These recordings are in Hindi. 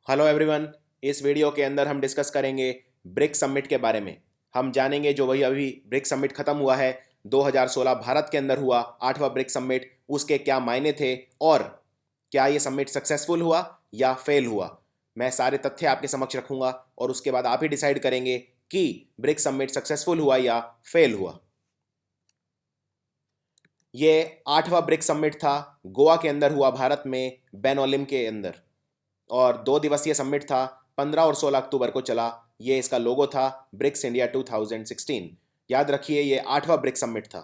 Hello everyone. इस वीडियो के अंदर हम डिस्कस करेंगे ब्रिक्स समिट के बारे में। हम जानेंगे जो वही अभी ब्रिक्स समिट खत्म हुआ है 2016 भारत के अंदर हुआ 8वां ब्रिक्स समिट, उसके क्या मायने थे और क्या ये समिट सक्सेसफुल हुआ या फेल हुआ। मैं सारे तथ्य आपके समक्ष रखूंगा और उसके बाद आप ही डिसाइड करेंगे कि ब्रिक्स समिट सक्सेसफुल हुआ या फेल हुआ। ये 8वां ब्रिक्स समिट था, गोवा के अंदर हुआ, भारत में बेनोलिम के अंदर, और 2 दिवसीय समिट था। 15 और 16 अक्टूबर को चला। ये इसका लोगो था, ब्रिक्स इंडिया 2016। याद रखिए ये 8वां ब्रिक्स समिट था।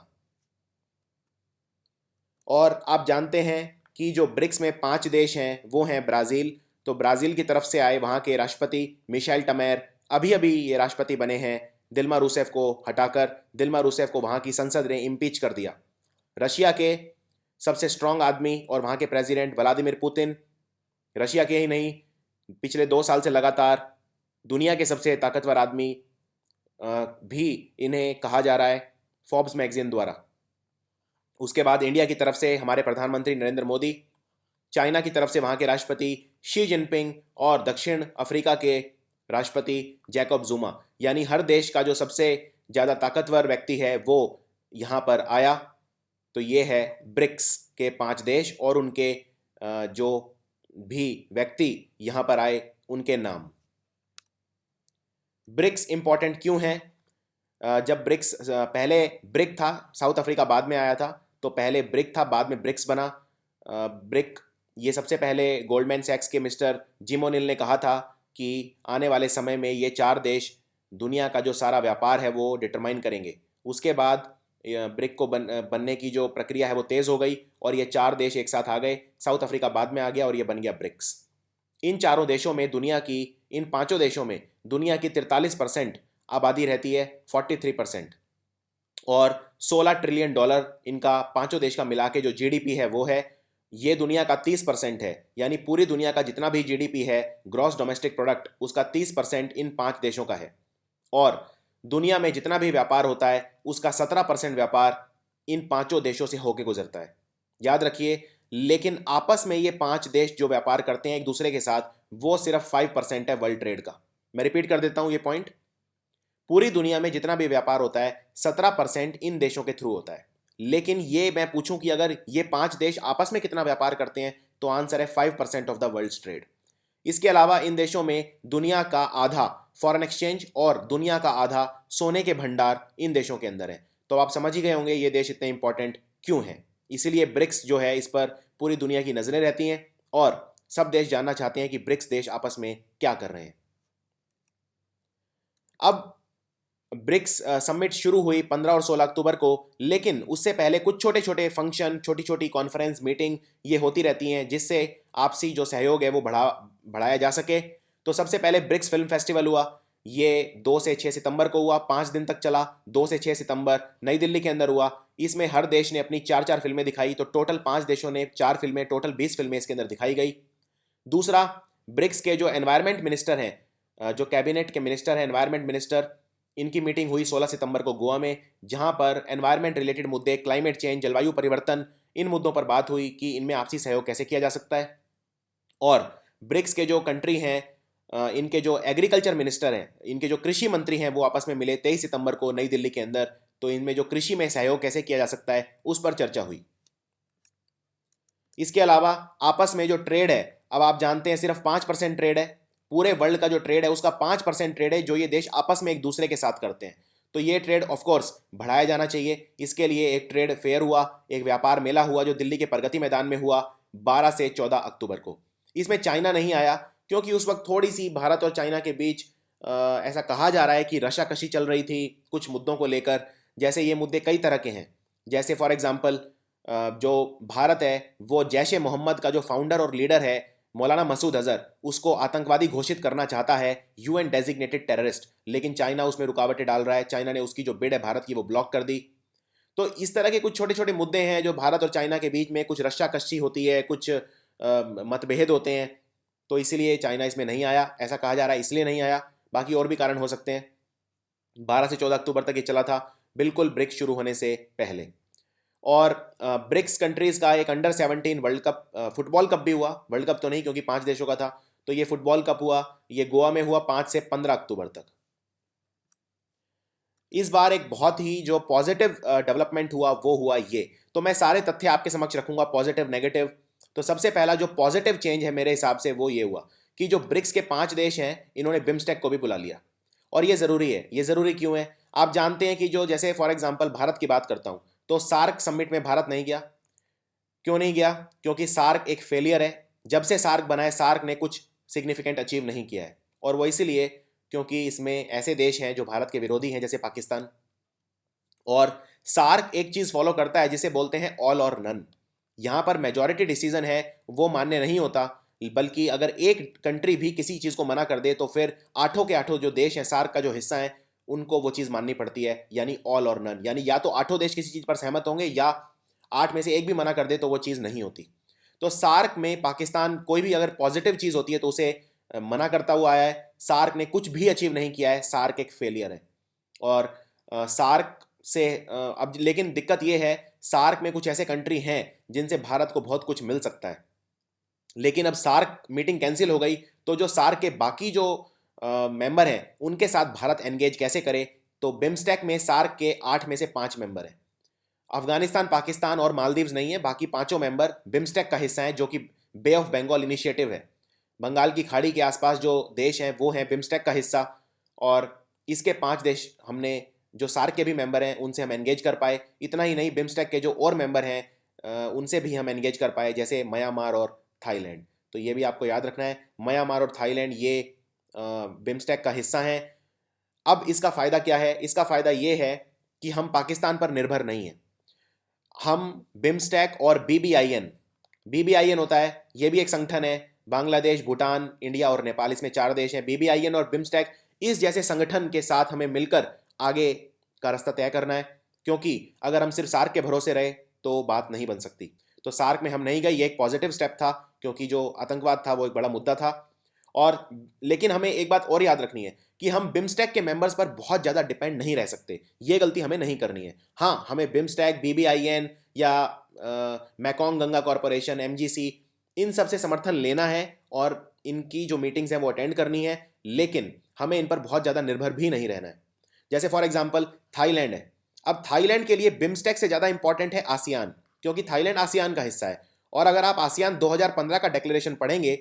और आप जानते हैं कि जो ब्रिक्स में 5 देश हैं वो हैं ब्राज़ील। तो ब्राज़ील की तरफ से आए वहाँ के राष्ट्रपति मिशेल टमेर अभी अभी ये राष्ट्रपति बने हैं, दिल्मा रूसेफ को हटाकर। दिल्मा रूसेफ को वहाँ की संसद ने इम्पीच कर दिया। रशिया के सबसे स्ट्रांग आदमी और वहाँ के प्रेसिडेंट व्लादिमीर पुतिन, रशिया के ही नहीं पिछले 2 साल से लगातार दुनिया के सबसे ताकतवर आदमी भी इन्हें कहा जा रहा है फोर्ब्स मैगजीन द्वारा। उसके बाद इंडिया की तरफ से हमारे प्रधानमंत्री नरेंद्र मोदी, चाइना की तरफ से वहाँ के राष्ट्रपति शी जिनपिंग और दक्षिण अफ्रीका के राष्ट्रपति जैकब जुमा। यानी हर देश का जो सबसे ज़्यादा ताकतवर व्यक्ति है वो यहाँ पर आया। तो ये है ब्रिक्स के 5 देश और उनके जो भी व्यक्ति यहाँ पर आए उनके नाम। ब्रिक्स इंपॉर्टेंट क्यों है? जब ब्रिक्स पहले ब्रिक था, साउथ अफ्रीका बाद में आया था, तो पहले ब्रिक था, बाद में ब्रिक्स बना। ब्रिक ये सबसे पहले गोल्डमैन सैक्स के मिस्टर जिम ओनिल ने कहा था कि आने वाले समय में ये 4 देश दुनिया का जो सारा व्यापार है वो डिटरमाइन करेंगे। उसके बाद ब्रिक को बनने की जो प्रक्रिया है वो तेज़ हो गई और ये 4 देश एक साथ आ गए। साउथ अफ्रीका बाद में आ गया और ये बन गया ब्रिक्स। इन चारों देशों में दुनिया की, इन 5 देशों में दुनिया की 43% आबादी रहती है, 43%। और 16 ट्रिलियन डॉलर इनका 5 देश का मिला के जो जीडीपी है वो है। ये दुनिया का 30% है, यानी पूरी दुनिया का जितना भी जीडीपी है, ग्रॉस डोमेस्टिक प्रोडक्ट, उसका 30% इन 5 देशों का है। और दुनिया में जितना भी व्यापार होता है उसका 17% व्यापार इन 5 देशों से होके गुजरता है। याद रखिए, लेकिन आपस में ये 5 देश जो व्यापार करते हैं एक दूसरे के साथ, वो सिर्फ 5% है वर्ल्ड ट्रेड का। मैं रिपीट कर देता हूं ये पॉइंट। पूरी दुनिया में जितना भी व्यापार होता है 17% इन देशों के थ्रू होता है। लेकिन ये मैं पूछूं कि अगर ये 5 देश आपस में कितना व्यापार करते हैं, तो आंसर है 5% ऑफ द वर्ल्ड ट्रेड। इसके अलावा इन देशों में दुनिया का आधा फॉरेन एक्सचेंज और दुनिया का आधा सोने के भंडार इन देशों के अंदर है। तो आप समझ ही गए होंगे ये देश इतने इंपॉर्टेंट क्यों हैं। इसीलिए ब्रिक्स जो है इस पर पूरी दुनिया की नजरें रहती हैं और सब देश जानना चाहते हैं कि ब्रिक्स देश आपस में क्या कर रहे हैं। अब ब्रिक्स समिट शुरू हुई 15 और 16 अक्टूबर को, लेकिन उससे पहले कुछ छोटे छोटे फंक्शन, छोटी छोटी कॉन्फ्रेंस, मीटिंग ये होती रहती हैं जिससे आपसी जो सहयोग है वो बढ़ाया जा सके। तो सबसे पहले ब्रिक्स फिल्म फेस्टिवल हुआ। ये 2 से 6 सितंबर को हुआ, 5 दिन तक चला। 2 से 6 सितंबर नई दिल्ली के अंदर हुआ। इसमें हर देश ने अपनी 4 4 फिल्में दिखाई, तो टोटल 5 देशों ने 4 फिल्में, टोटल 20 फिल्में इसके अंदर दिखाई गई। दूसरा, ब्रिक्स के जो एनवायरमेंट मिनिस्टर हैं, जो कैबिनेट के मिनिस्टर हैं, एनवायरमेंट मिनिस्टर, इनकी मीटिंग हुई 16 सितंबर को गोवा में, जहां पर एनवायरमेंट रिलेटेड मुद्दे, क्लाइमेट चेंज, जलवायु परिवर्तन, इन मुद्दों पर बात हुई कि इनमें आपसी सहयोग कैसे किया जा सकता है। और ब्रिक्स के जो कंट्री हैं, इनके जो एग्रीकल्चर मिनिस्टर हैं, इनके जो कृषि मंत्री हैं, वो आपस में मिले 23 सितंबर को नई दिल्ली के अंदर। तो इनमें जो कृषि में सहयोग कैसे किया जा सकता है उस पर चर्चा हुई। इसके अलावा आपस में जो ट्रेड है, अब आप जानते हैं सिर्फ 5% ट्रेड है। पूरे वर्ल्ड का जो ट्रेड है उसका 5% ट्रेड है जो ये देश आपस में एक दूसरे के साथ करते हैं। तो ये ट्रेड ऑफ कोर्स बढ़ाया जाना चाहिए। इसके लिए एक ट्रेड फेयर हुआ, एक व्यापार मेला हुआ जो दिल्ली के प्रगति मैदान में हुआ 12 से 14 अक्टूबर को। इसमें चाइना नहीं आया क्योंकि उस वक्त थोड़ी सी भारत और चाइना के बीच ऐसा कहा जा रहा है कि रशाकशी चल रही थी कुछ मुद्दों को लेकर। जैसे ये मुद्दे कई तरह के हैं, जैसे फॉर एग्जाम्पल जो भारत है वो जैश ए मोहम्मद का जो फाउंडर और लीडर है मौलाना मसूद अजहर, उसको आतंकवादी घोषित करना चाहता है, यूएन डेजिग्नेटेड टेररिस्ट। लेकिन चाइना उसमें रुकावटें डाल रहा है। चाइना ने उसकी जो बिड है भारत की वो ब्लॉक कर दी। तो इस तरह के कुछ छोटे छोटे मुद्दे हैं जो भारत और चाइना के बीच में, कुछ रस्साकशी होती है, कुछ मतभेद होते हैं। तो इसीलिए चाइना इसमें नहीं आया, ऐसा कहा जा रहा है, इसलिए नहीं आया। बाकी और भी कारण हो सकते हैं। 12 से 14 अक्टूबर तक ये चला था, बिल्कुल ब्रिक्स शुरू होने से पहले। और ब्रिक्स कंट्रीज का एक under 17 world cup, football cup भी हुआ। वर्ल्ड कप तो नहीं क्योंकि 5 देशों का था। तो ये फुटबॉल कप हुआ, ये गोवा में हुआ 5 से 15 अक्टूबर तक। इस बार एक बहुत ही जो पॉजिटिव डेवलपमेंट हुआ वो हुआ ये। तो मैं सारे तथ्य आपके समक्ष रखूंगा, पॉजिटिव नेगेटिव। तो सबसे पहला जो पॉजिटिव चेंज है मेरे हिसाब से वो ये हुआ कि जो ब्रिक्स के 5 देश हैं इन्होंने बिम्स्टेक को भी बुला लिया। और ये ज़रूरी है। ये ज़रूरी क्यों है? आप जानते हैं कि जो जैसे फॉर एग्जांपल भारत की बात करता हूं, तो सार्क समिट में भारत नहीं गया। क्यों नहीं गया? क्योंकि सार्क एक फेलियर है। जब से सार्क बना है सार्क ने कुछ सिग्निफिकेंट अचीव नहीं किया है, और वो इसीलिए क्योंकि इसमें ऐसे देश हैं जो भारत के विरोधी हैं, जैसे पाकिस्तान। और सार्क एक चीज़ फॉलो करता है जिसे बोलते हैं ऑल और नन। यहाँ पर मेजॉरिटी डिसीजन है वो मान्य नहीं होता, बल्कि अगर एक कंट्री भी किसी चीज़ को मना कर दे तो फिर आठों के आठों जो देश हैं सार्क का जो हिस्सा है उनको वो चीज़ माननी पड़ती है, यानी ऑल और नन। यानी या तो आठों देश किसी चीज़ पर सहमत होंगे या 8 में से एक भी मना कर दे तो वो चीज़ नहीं होती। तो सार्क में पाकिस्तान कोई भी अगर पॉजिटिव चीज़ होती है तो उसे मना करता हुआ आया है। सार्क ने कुछ भी अचीव नहीं किया है, सार्क एक फेलियर है। और सार्क से अब लेकिन दिक्कत यह है, सार्क में कुछ ऐसे कंट्री हैं जिनसे भारत को बहुत कुछ मिल सकता है। लेकिन अब सार्क मीटिंग कैंसिल हो गई तो जो सार्क के बाकी जो मेंबर हैं उनके साथ भारत एंगेज कैसे करे? तो बिम्स्टेक में सार्क के 8 में से 5 मेंबर हैं। अफगानिस्तान, पाकिस्तान और मालदीव्स नहीं है, बाकी पांचों मेंबर बिम्स्टेक का हिस्सा हैं, जो कि बे ऑफ बंगाल इनिशिएटिव है। बंगाल की खाड़ी के आसपास जो देश हैं वो हैं बिम्स्टेक का हिस्सा। और इसके 5 देश हमने जो सार्क के भी मेंबर हैं उनसे हम एंगेज कर पाए। इतना ही नहीं, बिम्स्टेक के जो और मेंबर हैं उनसे भी हम एंगेज कर पाए, जैसे म्यांमार और थाईलैंड। तो ये भी आपको याद रखना है, म्यांमार और थाईलैंड ये बिम्स्टेक का हिस्सा हैं। अब इसका फ़ायदा क्या है? इसका फ़ायदा ये है कि हम पाकिस्तान पर निर्भर नहीं हैं। हम बिम्स्टेक और बीबीआईएन, बीबीआईएन होता है, ये भी एक संगठन है। बांग्लादेश, भूटान, इंडिया और नेपाल, इसमें 4 देश हैं। बीबीआईएन और बिम्स्टेक, इस जैसे संगठन के साथ हमें मिलकर आगे का रास्ता तय करना है, क्योंकि अगर हम सिर्फ सार्क के भरोसे रहे तो बात नहीं बन सकती। तो सार्क में हम नहीं गए, ये एक पॉजिटिव स्टेप था, क्योंकि जो आतंकवाद था वो एक बड़ा मुद्दा था। और लेकिन हमें एक बात और याद रखनी है कि हम बिम्स्टेक के मेंबर्स पर बहुत ज़्यादा डिपेंड नहीं रह सकते। ये गलती हमें नहीं करनी है। हाँ, हमें बिम्स्टेक, बीबीआईएन या मैकोंग गंगा कॉरपोरेशन, एमजीसी, इन सब से समर्थन लेना है और इनकी जो मीटिंग्स हैं वो अटेंड करनी है, लेकिन हमें इन पर बहुत ज़्यादा निर्भर भी नहीं रहना है। जैसे फॉर एग्जांपल थाईलैंड है। अब थाईलैंड के लिए बिम्स्टेक से ज़्यादा इंपॉर्टेंट है आसियान, क्योंकि थाईलैंड आसियान का हिस्सा है। और अगर आप आसियान 2015 का डिक्लेरेशन पढ़ेंगे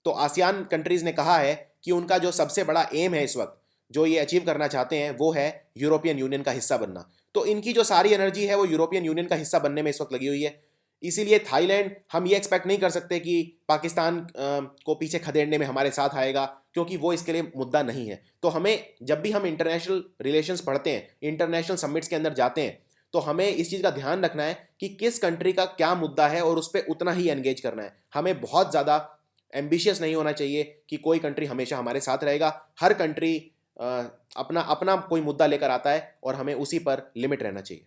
तो आसियान कंट्रीज़ ने कहा है कि उनका जो सबसे बड़ा एम है इस वक्त, जो ये अचीव करना चाहते हैं, वो है यूरोपियन यूनियन का हिस्सा बनना। तो इनकी जो सारी एनर्जी है वो यूरोपियन यूनियन का हिस्सा बनने में इस वक्त लगी हुई है। इसीलिए थाईलैंड, हम ये एक्सपेक्ट नहीं कर सकते कि पाकिस्तान को पीछे खदेड़ने में हमारे साथ आएगा, क्योंकि वो इसके लिए मुद्दा नहीं है। तो हमें जब भी हम इंटरनेशनल रिलेशंस पढ़ते हैं, इंटरनेशनल समिट्स के अंदर जाते हैं, तो हमें इस चीज़ का ध्यान रखना है कि किस कंट्री का क्या मुद्दा है और उस पर उतना ही एंगेज करना है। हमें बहुत ज़्यादा एम्बिशियस नहीं होना चाहिए कि कोई कंट्री हमेशा हमारे साथ रहेगा। हर कंट्री अपना अपना कोई मुद्दा लेकर आता है और हमें उसी पर लिमिट रहना चाहिए।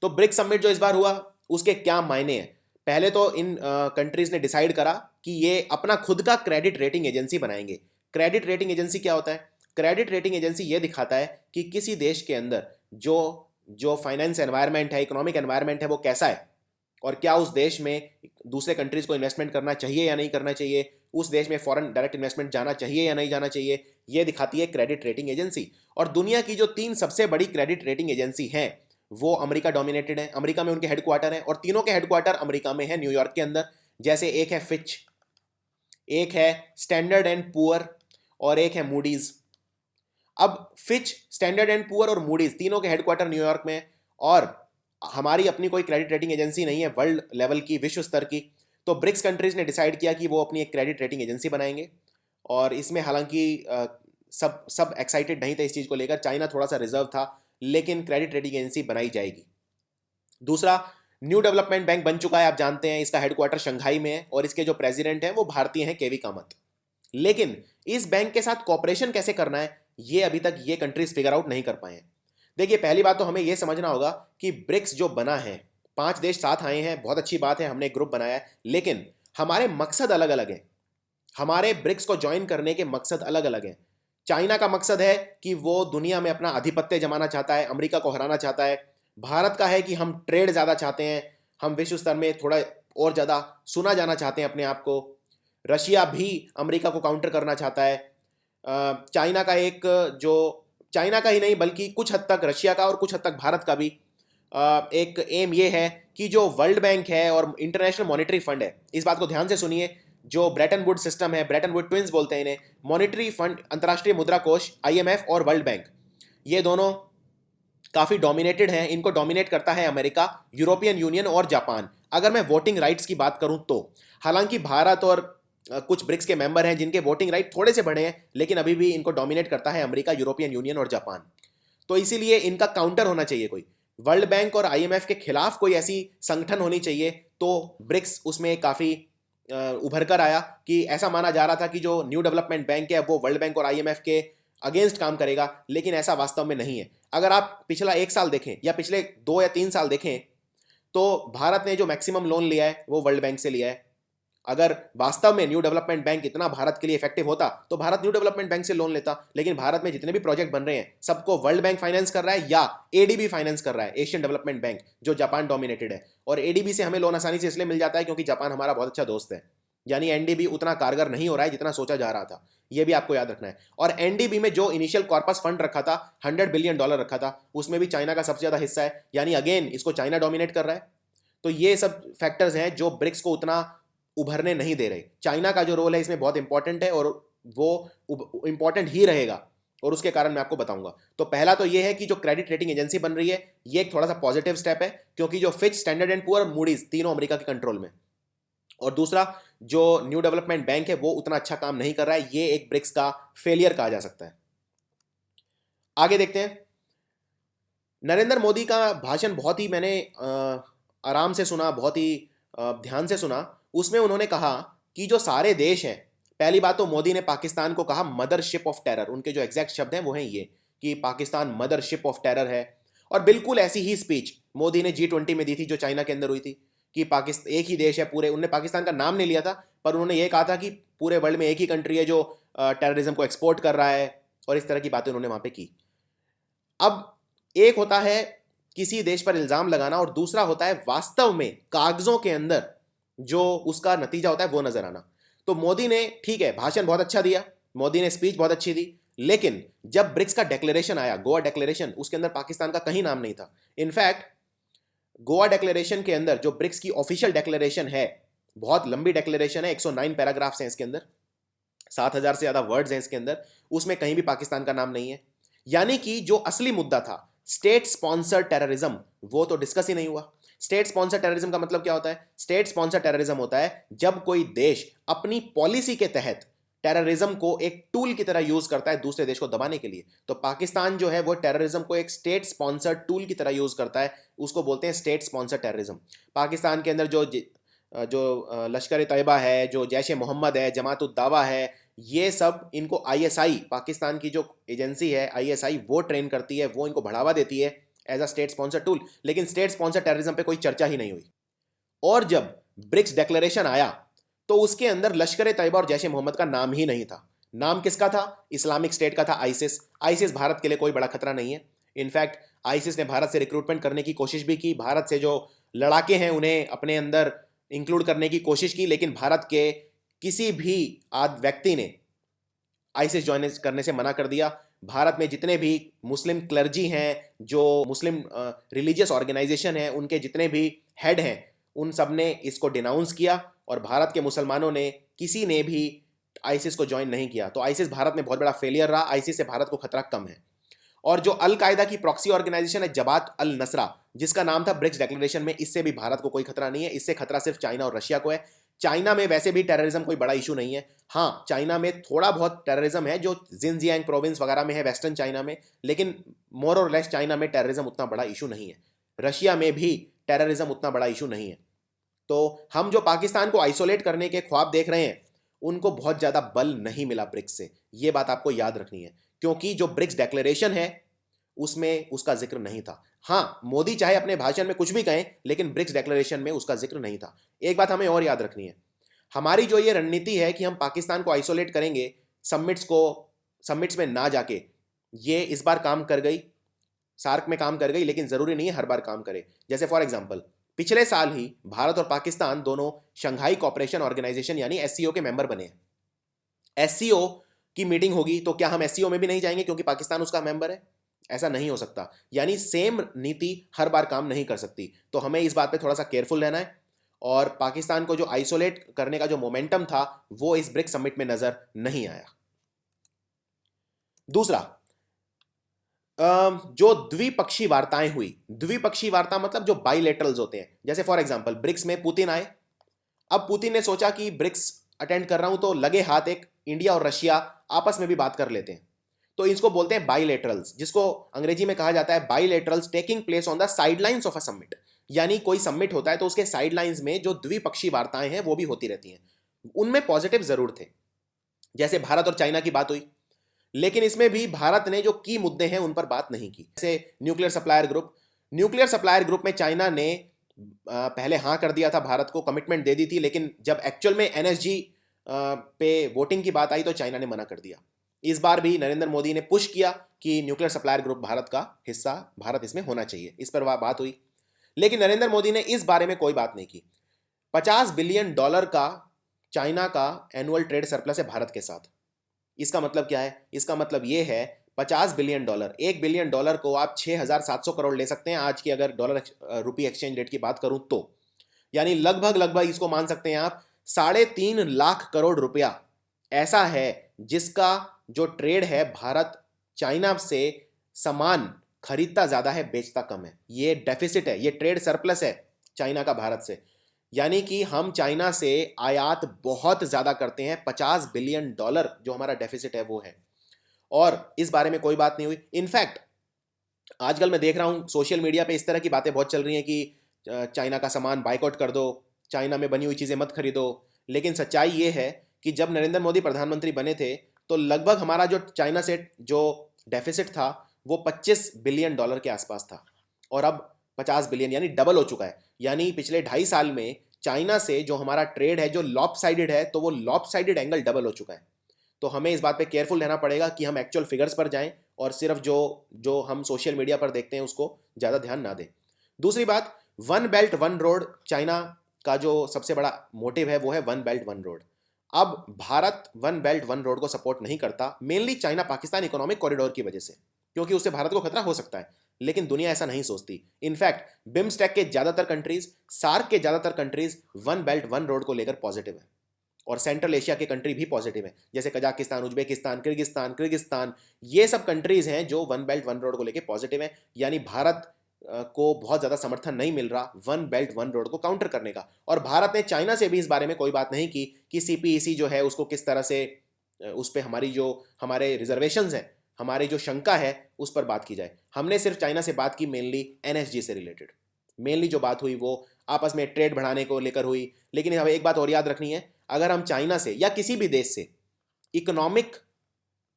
तो ब्रिक्स समिट जो इस बार हुआ उसके क्या मायने हैं? पहले तो इन कंट्रीज ने डिसाइड करा कि ये अपना खुद का क्रेडिट रेटिंग एजेंसी बनाएंगे। क्रेडिट रेटिंग एजेंसी क्या होता है? क्रेडिट रेटिंग एजेंसी ये दिखाता है कि किसी देश के अंदर जो जो फाइनेंस एनवायरनमेंट है, इकोनॉमिक एनवायरनमेंट है, वो कैसा है, और क्या उस देश में दूसरे कंट्रीज को इन्वेस्टमेंट करना चाहिए या नहीं करना चाहिए, उस देश में फॉरेन डायरेक्ट इन्वेस्टमेंट जाना चाहिए या नहीं जाना चाहिए, ये दिखाती है क्रेडिट रेटिंग एजेंसी। और दुनिया की जो 3 सबसे बड़ी क्रेडिट रेटिंग एजेंसी हैं वो अमेरिका डोमिनेटेड है। अमेरिका में उनके हेडक्वार्टर हैं, और तीनों के हेडक्वार्टर अमेरिका में है, न्यूयॉर्क के अंदर। जैसे एक है फिच, एक है स्टैंडर्ड एंड पुअर, और एक है मूडीज। अब फिच, स्टैंडर्ड एंड पुअर और मूडीज तीनों के हेडक्वार्टर न्यूयॉर्क में है, और हमारी अपनी कोई क्रेडिट रेटिंग एजेंसी नहीं है वर्ल्ड लेवल की, विश्व स्तर की। तो ब्रिक्स कंट्रीज ने डिसाइड किया कि वो अपनी एक क्रेडिट रेटिंग एजेंसी बनाएंगे। और इसमें हालांकि सब सब एक्साइटेड नहीं थे इस चीज़ को लेकर, चाइना थोड़ा सा रिजर्व था, लेकिन क्रेडिट रेटिंग एजेंसी बनाई जाएगी। दूसरा, न्यू डेवलपमेंट बैंक बन चुका है, आप जानते हैं, इसका हेडक्वार्टर शंघाई में है, और इसके जो प्रेसिडेंट हैं वो भारतीय हैं, केवी कामत। लेकिन इस बैंक के साथ कॉपरेशन कैसे करना है ये अभी तक ये कंट्रीज फिगर आउट नहीं कर पाए हैं। देखिए, पहली बात तो हमें यह समझना होगा कि ब्रिक्स जो बना है, 5 देश साथ आए हैं, बहुत अच्छी बात है, हमने एक ग्रुप बनाया है, लेकिन हमारे मकसद अलग अलग हैं। हमारे ब्रिक्स को ज्वाइन करने के मकसद अलग अलग हैं। चाइना का मकसद है कि वो दुनिया में अपना आधिपत्य जमाना चाहता है, अमेरिका को हराना चाहता है। भारत का है कि हम ट्रेड ज़्यादा चाहते हैं, हम विश्व स्तर में थोड़ा और ज़्यादा सुना जाना चाहते हैं अपने आप को। रशिया भी अमेरिका को काउंटर करना चाहता है। चाइना का एक जो चाइना का ही नहीं बल्कि कुछ हद तक रशिया का और कुछ हद तक भारत का भी एक एम ये है कि जो वर्ल्ड बैंक है और इंटरनेशनल मॉनेटरी फंड है, इस बात को ध्यान से सुनिए, जो ब्रेटन वुड सिस्टम है, ब्रेटन वुड ट्विंस बोलते हैं इन्हें, मॉनेटरी फंड, अंतर्राष्ट्रीय मुद्रा कोष, आईएमएफ और वर्ल्ड बैंक, ये दोनों काफ़ी डोमिनेटेड हैं। इनको डोमिनेट करता है अमेरिका, यूरोपियन यूनियन और जापान। अगर मैं वोटिंग राइट्स की बात करूं तो हालांकि भारत और कुछ ब्रिक्स के मेंबर हैं जिनके वोटिंग राइट थोड़े से बढ़े हैं, लेकिन अभी भी इनको डोमिनेट करता है अमेरिका, यूरोपियन यूनियन और जापान। तो इसीलिए इनका काउंटर होना चाहिए कोई, वर्ल्ड बैंक और आईएमएफ के खिलाफ कोई ऐसी संगठन होनी चाहिए। तो ब्रिक्स उसमें काफ़ी उभर कर आया कि ऐसा माना जा रहा था कि जो न्यू डेवलपमेंट बैंक है वो वर्ल्ड बैंक और आईएमएफ के अगेंस्ट काम करेगा, लेकिन ऐसा वास्तव में नहीं है। अगर आप पिछला 1 साल देखें या पिछले 2 या 3 साल देखें तो भारत ने जो मैक्सिमम लोन लिया है वो वर्ल्ड बैंक से लिया है। अगर वास्तव में न्यू डेवलपमेंट बैंक इतना भारत के लिए इफेक्टिव होता तो भारत न्यू डेवलपमेंट बैंक से लोन लेता, लेकिन भारत में जितने भी प्रोजेक्ट बन रहे हैं सबको वर्ल्ड बैंक फाइनेंस कर रहा है या एडीबी फाइनेंस कर रहा है, एशियन डेवलपमेंट बैंक, जो जापान डोमिनेटेड है। और एडीबी से हमें लोन आसानी से इसलिए मिल जाता है क्योंकि जापान हमारा बहुत अच्छा दोस्त है। यानी एनडीबी उतना कारगर नहीं हो रहा है जितना सोचा जा रहा था, यह भी आपको याद रखना है। और एनडीबी में जो इनिशियल कॉर्पस फंड रखा था, $100 बिलियन रखा था, उसमें भी चाइना का सबसे ज्यादा हिस्सा है, यानी अगेन इसको चाइना डोमिनेट कर रहा है। तो ये सब फैक्टर्स हैं जो ब्रिक्स को उतना उभरने नहीं दे रहे। चाइना का जो रोल है इसमें बहुत इंपॉर्टेंट है और वो इंपॉर्टेंट ही रहेगा, और उसके कारण मैं आपको बताऊंगा। तो पहला तो ये है कि जो क्रेडिट रेटिंग एजेंसी बन रही है ये एक थोड़ा सा पॉजिटिव स्टेप है, क्योंकि जो Fitch, standard and poor, Moody's तीनों अमेरिका के कंट्रोल में। और दूसरा, जो न्यू डेवलपमेंट बैंक है वो उतना अच्छा काम नहीं कर रहा है, ये एक ब्रिक्स का फेलियर कहा जा सकता है। आगे देखते हैं। नरेंद्र मोदी का भाषण बहुत ही मैंने आराम से सुना, बहुत ही ध्यान से सुना। उसमें उन्होंने कहा कि जो सारे देश हैं, पहली बात तो मोदी ने पाकिस्तान को कहा मदरशिप ऑफ टेरर। उनके जो एग्जैक्ट शब्द हैं वो हैं ये कि पाकिस्तान मदरशिप ऑफ टेरर है। और बिल्कुल ऐसी ही स्पीच मोदी ने G20 में दी थी जो चाइना के अंदर हुई थी, कि पाकिस्तान एक ही देश है पूरे, उन्होंने पाकिस्तान का नाम नहीं लिया था, पर उन्होंने ये कहा था कि पूरे वर्ल्ड में एक ही कंट्री है जो टेररिज्म को एक्सपोर्ट कर रहा है, और इस तरह की बातें उन्होंने वहां पे की। अब एक होता है किसी देश पर इल्जाम लगाना और दूसरा होता है वास्तव में कागजों के अंदर जो उसका नतीजा होता है वो नजर आना। तो मोदी ने, ठीक है, भाषण बहुत अच्छा दिया, मोदी ने स्पीच बहुत अच्छी दी, लेकिन जब ब्रिक्स का डिक्लेरेशन आया, गोवा डिक्लेरेशन, उसके अंदर पाकिस्तान का कहीं नाम नहीं था। इनफैक्ट गोवा डिक्लेरेशन के अंदर जो ब्रिक्स की ऑफिशियल डिक्लेरेशन है, बहुत लंबी डिक्लेरेशन है, 109 पैराग्राफ्स हैं इसके अंदर, 7,000 से ज्यादा वर्ड्स हैं इसके अंदर, उसमें कहीं भी पाकिस्तान का नाम नहीं है। यानी कि जो असली मुद्दा था स्टेट स्पॉन्सर टेररिज्म, वो तो डिस्कस ही नहीं हुआ। स्टेट स्पॉन्सर टेररिज्म का मतलब क्या होता है? स्टेट स्पॉन्सर टेररिज्म होता है जब कोई देश अपनी पॉलिसी के तहत टेररिज्म को एक टूल की तरह यूज करता है दूसरे देश को दबाने के लिए। तो पाकिस्तान जो है वो टेररिज्म को एक स्टेट स्पॉन्सर टूल की तरह यूज करता है, उसको बोलते हैं स्टेट स्पॉन्सर टेररिज्म। पाकिस्तान के अंदर जो लश्कर तैयबा है, जो जैश ए मोहम्मद है, जमात उद दावा है, ये सब इनको आईएसआई, पाकिस्तान की जो एजेंसी है आईएसआई, वो ट्रेन करती है, वो इनको बढ़ावा देती है as a state sponsor tool. लेकिन स्टेट स्पॉन्सर टेररिज्म पे कोई चर्चा ही नहीं हुई। और जब ब्रिक्स डिक्लेरेशन आया तो उसके अंदर लश्कर तैयबा और जैश ए मोहम्मद का नाम ही नहीं था। नाम किसका था? इस्लामिक स्टेट का था, आईसिस। आईसिस भारत के लिए कोई बड़ा खतरा नहीं है। इनफैक्ट आईसिस ने भारत से रिक्रूटमेंट करने की कोशिश भी की, भारत से जो लड़ाके हैं उन्हें अपने अंदर इंक्लूड करने की कोशिश की, लेकिन भारत के किसी भी आद व्यक्ति ने आईसिस ज्वाइन करने से मना कर दिया। भारत में जितने भी मुस्लिम क्लर्जी हैं, जो मुस्लिम रिलीजियस ऑर्गेनाइजेशन हैं, उनके जितने भी हेड हैं, उन सब ने इसको डिनाउंस किया, और भारत के मुसलमानों ने किसी ने भी आईसिस को ज्वाइन नहीं किया। तो आईसिस भारत में बहुत बड़ा फेलियर रहा, आईसिस से भारत को खतरा कम है। और जो अल कायदा की प्रॉक्सी ऑर्गेनाइजेशन है जबात अल नसरा, जिसका नाम था ब्रिक्स डिक्लेरेशन में, इससे भी भारत को कोई खतरा नहीं है। इससे खतरा सिर्फ चाइना और रशिया को है। चाइना में वैसे भी टेररिज्म कोई बड़ा इशू नहीं है। हाँ, चाइना में थोड़ा बहुत टेररिज्म है जो जिनजियांग प्रोविंस वगैरह में है, वेस्टर्न चाइना में, लेकिन मोर और लेस चाइना में टेररिज्म उतना बड़ा इशू नहीं है। रशिया में भी टेररिज्म उतना बड़ा इशू नहीं है। तो हम जो पाकिस्तान को आइसोलेट करने के ख्वाब देख रहे हैं, उनको बहुत ज्यादा बल नहीं मिला ब्रिक्स से, ये बात आपको याद रखनी है, क्योंकि जो ब्रिक्स डिक्लेरेशन है उसमें उसका जिक्र नहीं था। हाँ, मोदी चाहे अपने भाषण में कुछ भी कहें, लेकिन ब्रिक्स डिक्लेरेशन में उसका जिक्र नहीं था। एक बात हमें और याद रखनी है, हमारी जो ये रणनीति है कि हम पाकिस्तान को आइसोलेट करेंगे समिट्स में ना जाके, ये इस बार काम कर गई, सार्क में काम कर गई, लेकिन जरूरी नहीं है हर बार काम करे। जैसे फॉर एग्जांपल पिछले साल ही भारत और पाकिस्तान दोनों शंघाई कॉपरेशन ऑर्गेनाइजेशन यानी एससीओ के मेंबर बने हैं। एससीओ की मीटिंग होगी तो क्या हम एससीओ में भी नहीं जाएंगे क्योंकि पाकिस्तान उसका मेंबर है? ऐसा नहीं हो सकता। यानी सेम नीति हर बार काम नहीं कर सकती, तो हमें इस बात पे थोड़ा सा केयरफुल रहना है। और पाकिस्तान को जो आइसोलेट करने का जो मोमेंटम था वो इस ब्रिक्स समिट में नजर नहीं आया। दूसरा, जो द्विपक्षीय वार्ताएं हुई, द्विपक्षीय वार्ता मतलब जो बाइलेटरल्स होते हैं, जैसे फॉर एग्जांपल ब्रिक्स में पुतिन आए। अब पुतिन ने सोचा कि ब्रिक्स अटेंड कर रहा हूं तो लगे हाथ एक इंडिया और रशिया आपस में भी बात कर लेते हैं, तो इसको बोलते हैं बाइलेटरल्स, जिसको अंग्रेजी में कहा जाता है bilaterals taking place on the sidelines of a summit. यानी कोई समिट होता है तो उसके साइडलाइंस में जो द्विपक्षीय वार्ताएं हैं वो भी होती रहती हैं। उनमें पॉजिटिव जरूर थे, जैसे भारत और चाइना की बात हुई, लेकिन इसमें भी भारत ने जो की मुद्दे हैं उन पर बात नहीं की। जैसे nuclear supplier group, nuclear supplier group में चाइना ने पहले हाँ कर दिया था, भारत को कमिटमेंट दे दी थी, लेकिन जब एक्चुअल में एनएसजी पे वोटिंग की बात आई तो चाइना ने मना कर दिया। इस बार भी नरेंद्र मोदी ने पुश किया कि न्यूक्लियर सप्लायर ग्रुप भारत का हिस्सा, भारत इसमें होना चाहिए, इस पर बात हुई, लेकिन नरेंद्र मोदी ने इस बारे में कोई बात नहीं की। $50 बिलियन का चाइना का एनुअल ट्रेड सरप्लस है भारत के साथ। इसका मतलब क्या है? इसका मतलब ये है $50 बिलियन, $1 बिलियन को आप 6,700 करोड़ ले सकते हैं आज की अगर डॉलर रुपी एक्सचेंज रेट की बात करूं तो, यानी लगभग इसको मान सकते हैं आप 3.5 लाख करोड़ रुपया ऐसा है जिसका जो ट्रेड है भारत चाइना से सामान खरीदता ज्यादा है बेचता कम है। ये डेफिसिट है, ये ट्रेड सरप्लस है चाइना का भारत से, यानी कि हम चाइना से आयात बहुत ज्यादा करते हैं। $50 बिलियन जो हमारा डेफिसिट है वो है, और इस बारे में कोई बात नहीं हुई। इनफैक्ट आजकल मैं देख रहा हूं सोशल मीडिया पे इस तरह की बातें बहुत चल रही हैं कि चाइना का सामान बाइकआउट कर दो, चाइना में बनी हुई चीजें मत खरीदो, लेकिन सच्चाई ये है कि जब नरेंद्र मोदी प्रधानमंत्री बने थे तो लगभग हमारा जो चाइना से जो डेफिसिट था वो $25 बिलियन के आसपास था, और अब 50 बिलियन यानी डबल हो चुका है। यानी पिछले 2.5 साल में चाइना से जो हमारा ट्रेड है जो लॉपसाइडेड है, तो वो लॉपसाइडेड एंगल डबल हो चुका है। तो हमें इस बात पे केयरफुल रहना पड़ेगा कि हम एक्चुअल फिगर्स पर जाएं और सिर्फ जो जो हम सोशल मीडिया पर देखते हैं उसको ज़्यादा ध्यान ना दें। दूसरी बात, one belt one road, China का जो सबसे बड़ा मोटिव है वो है वन बेल्ट वन रोड। अब Bharat one belt one road को सपोर्ट नहीं करता, mainly China Pakistan economic corridor की वजह से, क्योंकि उससे भारत को खतरा हो सकता है, लेकिन दुनिया ऐसा नहीं सोचती। इनफैक्ट बिम्स्टेक के ज्यादातर कंट्रीज, सार्क के ज्यादातर countries one belt one road को लेकर पॉजिटिव है, और सेंट्रल एशिया के कंट्री भी पॉजिटिव है, जैसे कजाकिस्तान, उज्बेकिस्तान, किर्गिस्तान, ये सब कंट्रीज हैं जो वन बेल्ट वन रोड को लेकर पॉजिटिव है। यानी भारत को बहुत ज़्यादा समर्थन नहीं मिल रहा वन बेल्ट वन रोड को काउंटर करने का, और भारत ने चाइना से भी इस बारे में कोई बात नहीं की कि सीपीईसी जो है उसको किस तरह से उस पर हमारी जो हमारे रिजर्वेशंस हैं, हमारी जो शंका है उस पर बात की जाए। हमने सिर्फ चाइना से बात की मेनली एनएसजी से रिलेटेड, मेनली जो बात हुई वो आपस में ट्रेड बढ़ाने को लेकर हुई। लेकिन हमें एक बात और याद रखनी है, अगर हम चाइना से या किसी भी देश से इकोनॉमिक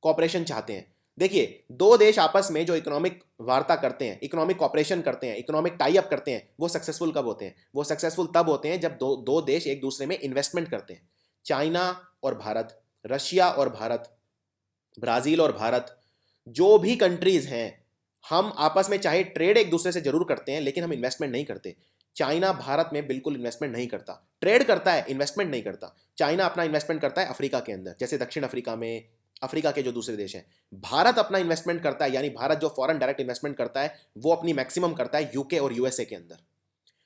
कॉपरेशन चाहते हैं, देखिए दो देश आपस में जो इकोनॉमिक वार्ता करते हैं, इकोनॉमिक कॉपरेशन करते हैं, इकोनॉमिक टाई अप करते हैं, वो सक्सेसफुल कब होते हैं? वो सक्सेसफुल तब होते हैं जब दो देश एक दूसरे में इन्वेस्टमेंट करते हैं। चाइना और भारत, रशिया और भारत, ब्राजील और भारत, जो भी कंट्रीज हैं, हम आपस में चाहे ट्रेड एक दूसरे से जरूर करते हैं लेकिन हम इन्वेस्टमेंट नहीं करते। चाइना भारत में बिल्कुल इन्वेस्टमेंट नहीं करता, ट्रेड करता है, इन्वेस्टमेंट नहीं करता। चाइना अपना इन्वेस्टमेंट करता है अफ्रीका के अंदर, जैसे दक्षिण अफ्रीका में, अफ्रीका के जो दूसरे देश हैं। भारत अपना इन्वेस्टमेंट करता है, यानी भारत जो फॉरेन डायरेक्ट इन्वेस्टमेंट करता है वो अपनी मैक्सिमम करता है यूके और यूएसए के अंदर।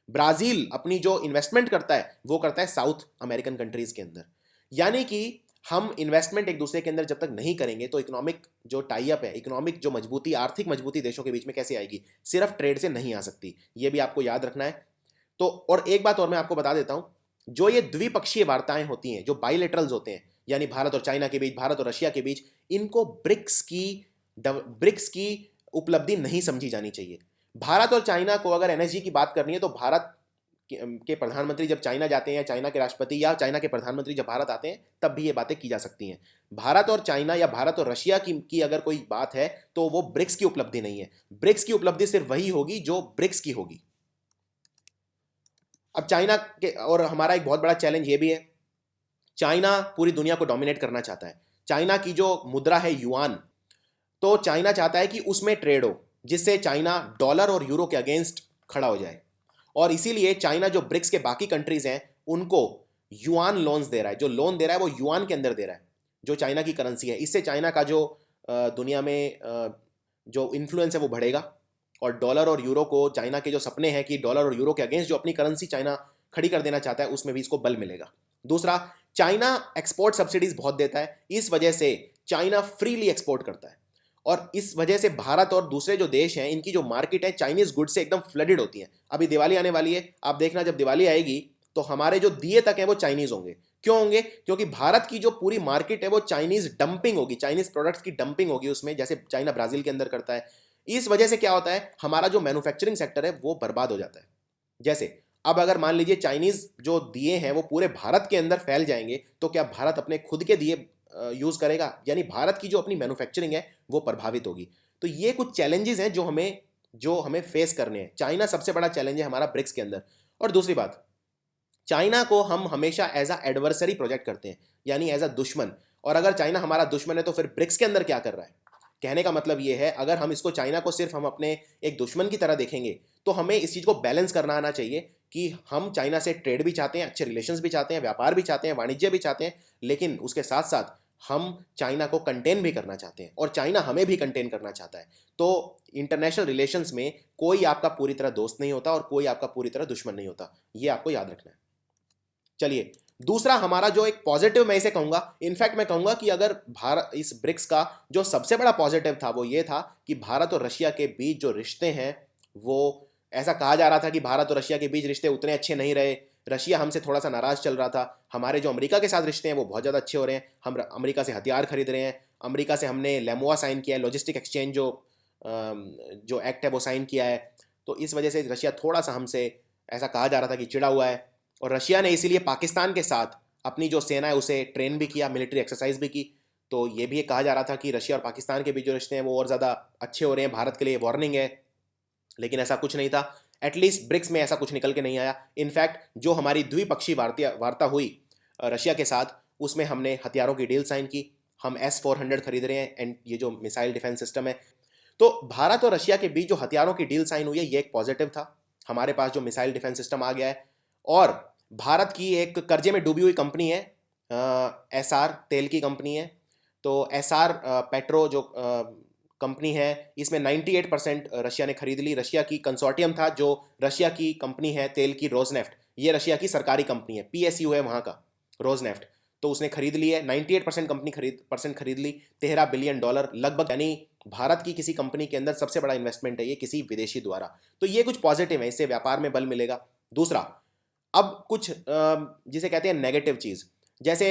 ब्राजील अपनी जो इन्वेस्टमेंट करता है वो करता है साउथ अमेरिकन कंट्रीज के अंदर। यानी कि हम इन्वेस्टमेंट एक दूसरे के अंदर जब तक नहीं करेंगे तो इकोनॉमिक जो टाई अप है, इकोनॉमिक जो मजबूती, आर्थिक मजबूती देशों के बीच में कैसे आएगी? सिर्फ ट्रेड से नहीं आ सकती, ये भी आपको याद रखना है। तो और एक बात और मैं आपको बता देता हूं, जो ये द्विपक्षीय वार्ताएं होती हैं, जो बाइलेटरल्स होते हैं, यानी भारत और चाइना के बीच, भारत और रशिया के बीच, इनको ब्रिक्स की उपलब्धि नहीं समझी जानी चाहिए। भारत और चाइना को अगर एनएसजी की बात करनी है तो भारत के प्रधानमंत्री जब चाइना जाते हैं, या चाइना के राष्ट्रपति या चाइना के प्रधानमंत्री जब भारत आते हैं, तब भी ये बातें की जा सकती हैं। भारत और चाइना या भारत और रशिया की अगर कोई बात है तो वो ब्रिक्स की उपलब्धि नहीं है। ब्रिक्स की उपलब्धि सिर्फ वही होगी जो ब्रिक्स की होगी। अब चाइना के और हमारा एक बहुत बड़ा चैलेंज ये भी है, चाइना पूरी दुनिया को डोमिनेट करना चाहता है। चाइना की जो मुद्रा है युआन, तो चाइना चाहता है कि उसमें ट्रेड हो जिससे चाइना डॉलर और यूरो के अगेंस्ट खड़ा हो जाए। और इसीलिए चाइना जो ब्रिक्स के बाकी कंट्रीज हैं उनको युआन लोन्स दे रहा है। जो लोन दे रहा है वो युआन के अंदर दे रहा है, जो चाइना की करेंसी है। इससे चाइना का जो दुनिया में जो इन्फ्लुएंस है वो बढ़ेगा, और डॉलर और यूरो को, चाइना के जो सपने हैं कि डॉलर और यूरो के अगेंस्ट जो अपनी करेंसी चाइना खड़ी कर देना चाहता है, उसमें भी इसको बल मिलेगा। दूसरा, चाइना एक्सपोर्ट सब्सिडीज बहुत देता है, इस वजह से चाइना फ्रीली एक्सपोर्ट करता है, और इस वजह से भारत और दूसरे जो देश हैं इनकी जो मार्केट है चाइनीज गुड से एकदम फ्लडेड होती है। अभी दिवाली आने वाली है, आप देखना जब दिवाली आएगी तो हमारे जो दिए तक हैं वो चाइनीज होंगे। क्यों होंगे? क्योंकि भारत की जो पूरी मार्केट है वो चाइनीज डंपिंग होगी, चाइनीज प्रोडक्ट्स की डंपिंग होगी उसमें, जैसे चाइना ब्राजील के अंदर करता है। इस वजह से क्या होता है, हमारा जो मैन्युफैक्चरिंग सेक्टर है वो बर्बाद हो जाता है। जैसे अब अगर मान लीजिए चाइनीज जो दिए हैं वो पूरे भारत के अंदर फैल जाएंगे, तो क्या भारत अपने खुद के दिए यूज करेगा? यानी भारत की जो अपनी मैन्युफैक्चरिंग है वो प्रभावित होगी। तो ये कुछ चैलेंजेस हैं जो हमें फेस करने हैं। चाइना सबसे बड़ा चैलेंज है हमारा ब्रिक्स के अंदर। और दूसरी बात, चाइना को हम हमेशा एज अ एडवर्सरी प्रोजेक्ट करते हैं, यानी एज अ दुश्मन। और अगर चाइना हमारा दुश्मन है तो फिर ब्रिक्स के अंदर क्या कर रहा है? कहने का मतलब ये है, अगर हम इसको, चाइना को सिर्फ हम अपने एक दुश्मन की तरह देखेंगे तो हमें इस चीज़ को बैलेंस करना आना चाहिए कि हम चाइना से ट्रेड भी चाहते हैं, अच्छे रिलेशंस भी चाहते हैं, व्यापार भी चाहते हैं, वाणिज्य भी चाहते हैं, लेकिन उसके साथ साथ हम चाइना को कंटेन भी करना चाहते हैं और चाइना हमें भी कंटेन करना चाहता है। तो इंटरनेशनल रिलेशंस में कोई आपका पूरी तरह दोस्त नहीं होता और कोई आपका पूरी तरह दुश्मन नहीं होता, ये आपको याद रखना है। चलिए, दूसरा हमारा जो एक पॉजिटिव मैं इसे कहूंगा, इनफैक्ट मैं कहूंगा कि अगर भारत, इस ब्रिक्स का जो सबसे बड़ा पॉजिटिव था वो ये था कि भारत और रशिया के बीच जो रिश्ते हैं वो, ऐसा कहा जा रहा था कि भारत और रशिया के बीच रिश्ते उतने अच्छे नहीं रहे, रशिया हमसे थोड़ा सा नाराज चल रहा था। हमारे जो अमेरिका के साथ रिश्ते हैं वो बहुत ज़्यादा अच्छे हो रहे हैं, हम अमेरिका से हथियार खरीद रहे हैं, अमेरिका से हमने लेमोआ साइन किया है, लॉजिस्टिक एक्सचेंज जो एक्ट है वो साइन किया है। तो इस वजह से रशिया थोड़ा सा हमसे, ऐसा कहा जा रहा था कि चिढ़ा हुआ है, और रशिया ने इसीलिए पाकिस्तान के साथ अपनी जो सेना है उसे ट्रेन भी किया, मिलिट्री एक्सरसाइज भी की। तो ये भी कहा जा रहा था कि रशिया और पाकिस्तान के बीच जो रिश्ते हैं वो और ज़्यादा अच्छे हो रहे हैं, भारत के लिए वार्निंग है, लेकिन ऐसा कुछ नहीं था। एटलीस्ट ब्रिक्स में ऐसा कुछ निकल के नहीं आया। इनफैक्ट जो हमारी द्विपक्षीय वार्ता हुई रशिया के साथ, उसमें हमने हथियारों की डील साइन की, हम S-400 खरीद रहे हैं, एंड ये जो मिसाइल डिफेंस सिस्टम है। तो भारत और रशिया के बीच जो हथियारों की डील साइन हुई है ये एक पॉजिटिव था, हमारे पास जो मिसाइल डिफेंस सिस्टम आ गया है। और भारत की एक कर्जे में डूबी हुई कंपनी है, एसआर तेल की कंपनी है, तो एसआर पेट्रो जो कंपनी है, इसमें 98% रशिया ने खरीद ली। रशिया की कंसोर्टियम था, जो रशिया की कंपनी है तेल की, रोजनेफ्ट, ये रशिया की सरकारी कंपनी है, पीएसयू है वहाँ का, रोजनेफ्ट, तो उसने खरीद ली है, 98% कंपनी खरीद ली, $13 बिलियन लगभग, यानी भारत की किसी कंपनी के अंदर सबसे बड़ा इन्वेस्टमेंट है ये किसी विदेशी द्वारा। तो ये कुछ पॉजिटिव है, इससे व्यापार में बल मिलेगा। दूसरा, अब कुछ जिसे कहते हैं नेगेटिव चीज़, जैसे